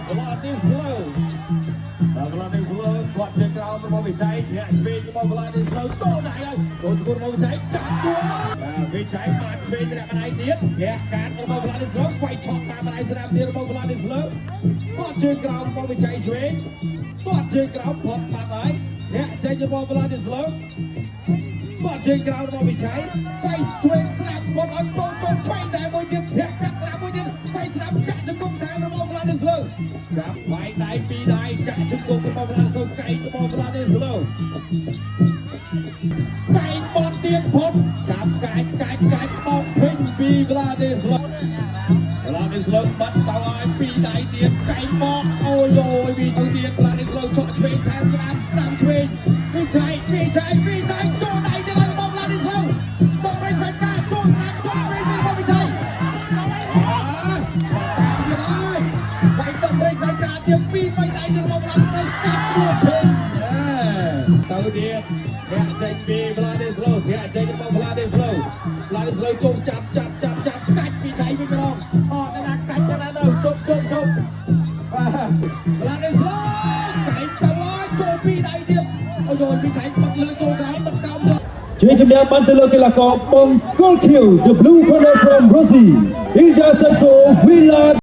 Vladislav Vladislav គាត់ជាក្រោមរបស់វិស័យធាក់ឆ្វេងរបស់ Vladislav ចូលដៃហើយចូលឈ្មោះរបស់វិស័យចាប់គួរវិស័យបានឆ្វេងម្នាក់ទៀតធាក់កាត់របស់ Vladislav វាយឆក់តាមម្ដាយស្រាមទៀតរបស់ Vladislav គាត់ជាក្រោមរបស់វិស័យឆ្វេងគាត់ជាក្រោមផុតបាត់ហើយធាក់ចេញរបស់ Vladislav គាត់ជាក្រោមរបស់វិស័យវាយឆ្វេងស្រាប់ផុតឲ្យចូលឆ្វេងតែមួយទៀតធាក់កាត់ស្រាប់មួយទៀតវាយស្រាប់ចាក់ជង្គង់តាមរបស់ Vladislav ចាប់វាយដៃពីរដៃចាក់ជង្គង់របស់ Vladislav កែងរបស់ Vladislav កែងបត់ទៀតផុតចាប់កែងបោកភេញពី Vladislav បាត់ទៅឲ្យពីរដៃទៀតកែងបោកអូយវាទៅទៀត Vladislav ឆក់ឆ្វេងថែមស្ដាំឆ្វេងវិច័យចូលដៃទៀតរបស់ Vladislav បោកប្រេងផ្កាចូលស្ដាំចូលឆ្វេងទៀតរបស់វិច័យតាមទៀតហើយវាយទឹកប្រេងផ្កាទៀតពីរបីដៃទៀតរបស់ Vladislav កាត់រួចភេញទៅទៀតធាក់ចេញពី Vladislav ធាក់ចេញរបស់ Vladislav ជុំចាប់កាច់វិច័យវិញម្ដងអត់ណាកាច់ណាទៅជប់Vladislav កែងទៅហើយចូលពីរដៃទៀតអូយវិច័យបាត់លើចូលក្រោមបាត់ក្រោមជួយជំនះបានទៅលើកីឡាករបង្គោលខៀវ The Blue Corner from Brazil Ilja Sanko Villa